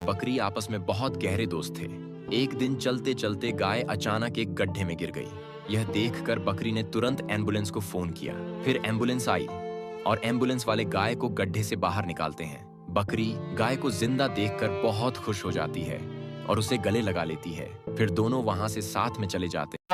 बकरी आपस में गहरे गहरे दोस्त थे। एक दिन चलते चलते गाय अचानक एक गड्ढे में गिर गई। यह देखकर बकरी ने तुरंत एम्बुलेंस को फोन किया। फिर एम्बुलेंस आई और एम्बुलेंस वाले गाय को गड्ढे से बाहर निकालते हैं। बकरी गाय को जिंदा देखकर बहुत खुश हो जाती है और उसे गले लगा लेती है। फिर दोनों वहां से साथ में चले जाते हैं।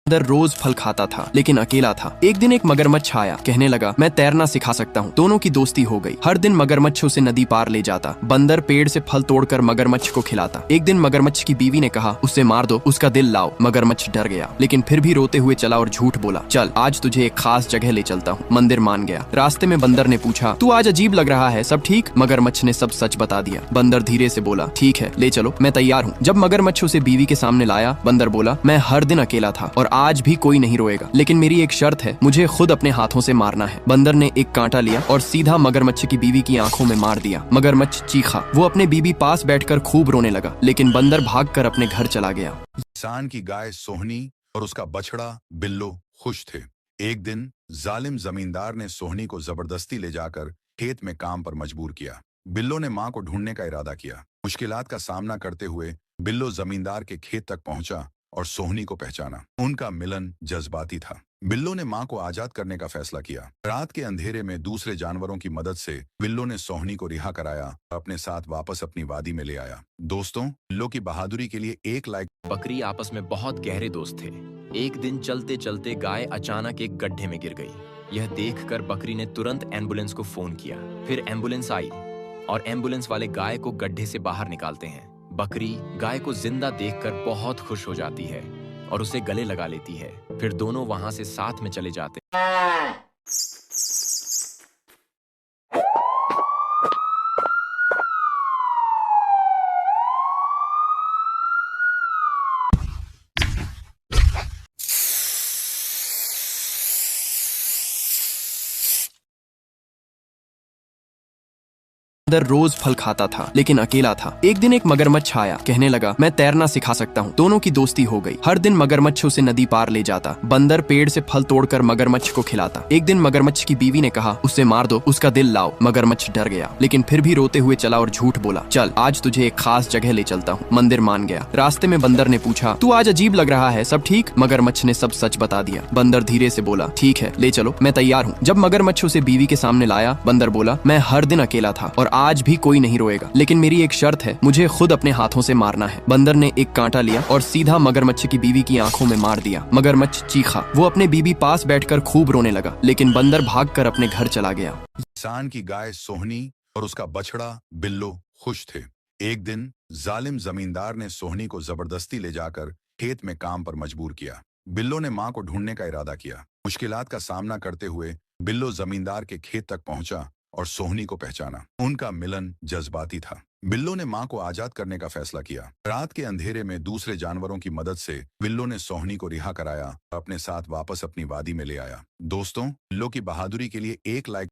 बंदर रोज फल खाता था लेकिन अकेला था। एक दिन एक मगरमच्छ आया, कहने लगा मैं तैरना सिखा सकता हूँ। दोनों की दोस्ती हो गई। हर दिन मगरमच्छ उसे नदी पार ले जाता। बंदर पेड़ से फल तोड़कर मगरमच्छ को खिलाता। एक दिन मगरमच्छ की बीवी ने कहा उसे मार दो, उसका दिल लाओ। मगरमच्छ डर गया लेकिन फिर भी रोते हुए चला और झूठ बोला, चल आज तुझे एक खास जगह ले चलता हूँ। मंदिर मान गया। रास्ते में बंदर ने पूछा, तू आज अजीब लग रहा है, सब ठीक? मगरमच्छ ने सब सच बता दिया। बंदर धीरे से बोला, ठीक है ले चलो, मैं तैयार हूँ। जब मगरमच्छ उसे बीवी के सामने लाया, बंदर बोला, मैं हर दिन अकेला था और आज भी कोई नहीं रोएगा, लेकिन मेरी एक शर्त है, मुझे खुद अपने हाथों से मारना है। बंदर ने एक कांटा लिया और सीधा मगरमच्छ की बीवी की आंखों में मार दिया। मगरमच्छ चीखा। वो अपने बीवी पास बैठकर खूब रोने लगा, लेकिन बंदर भागकर अपने घर चला गया। किसान की गाय सोहनी और उसका बछड़ा बिल्लो खुश थे। एक दिन जालिम जमींदार ने सोहनी को जबरदस्ती ले जाकर खेत में काम पर मजबूर किया। बिल्लो ने मां को ढूंढने का इरादा किया। मुश्किलात का सामना करते हुए बिल्लो जमींदार के खेत तक पहुंचा और सोहनी को पहचाना। उनका मिलन जज्बाती था। बिल्लो ने मां को आजाद करने का फैसला किया। रात के अंधेरे में दूसरे जानवरों की मदद से बिल्लो ने सोहनी को रिहा कराया और अपने साथ वापस अपनी वादी में ले आया। दोस्तों, बिल्लो की बहादुरी के लिए एक लाइक। बकरी आपस में गहरे दोस्त थे। एक दिन चलते चलते गाय अचानक एक गड्ढे में गिर गई। यह देखकर बकरी ने तुरंत एम्बुलेंस को फोन किया। फिर एम्बुलेंस आई और एम्बुलेंस वाले गाय को गड्ढे से बाहर निकालते हैं। बकरी गाय को जिंदा देखकर बहुत खुश हो जाती है और उसे गले लगा लेती है। फिर दोनों वहां से साथ में चले जाते हैं। बंदर रोज फल खाता था लेकिन अकेला था। एक दिन एक मगरमच्छ आया, कहने लगा मैं तैरना सिखा सकता हूँ। दोनों की दोस्ती हो गई। हर दिन मगरमच्छ उसे नदी पार ले जाता। बंदर पेड़ से फल तोड़कर मगरमच्छ को खिलाता। एक दिन मगरमच्छ की बीवी ने कहा उसे मार दो, उसका दिल लाओ। मगरमच्छ डर गया लेकिन फिर भी रोते हुए चला और झूठ बोला, चल आज तुझे एक खास जगह ले चलता हूँ। मंदिर मान गया। रास्ते में बंदर ने पूछा, तू आज अजीब लग रहा है, सब ठीक? मगरमच्छ ने सब सच बता दिया। बंदर धीरे से बोला, ठीक है ले चलो, मैं तैयार हूँ। जब मगरमच्छ उसे बीवी के सामने लाया, बंदर बोला, मैं हर दिन अकेला था और आज भी कोई नहीं रोएगा, लेकिन मेरी एक शर्त है, मुझे खुद अपने हाथों से मारना है। बंदर ने एक कांटा लिया और सीधा मगरमच्छ की बीवी की आंखों में मार दिया। मगरमच्छ चीखा। वो अपने बीवी पास बैठकर खूब रोने लगा, लेकिन बंदर भागकर अपने घर चला गया। किसान की गाय सोहनी और उसका बछड़ा बिल्लो खुश थे। एक दिन जालिम जमींदार ने सोहनी को जबरदस्ती ले जाकर खेत में काम पर मजबूर किया। बिल्लो ने मां को ढूंढने का इरादा किया। मुश्किलात का सामना करते हुए बिल्लो जमींदार के खेत तक पहुंचा और सोहनी को पहचाना। उनका मिलन जज्बाती था। बिल्लो ने मां को आजाद करने का फैसला किया। रात के अंधेरे में दूसरे जानवरों की मदद से बिल्लो ने सोहनी को रिहा कराया और अपने साथ वापस अपनी वादी में ले आया। दोस्तों, बिल्लो की बहादुरी के लिए एक लाइक।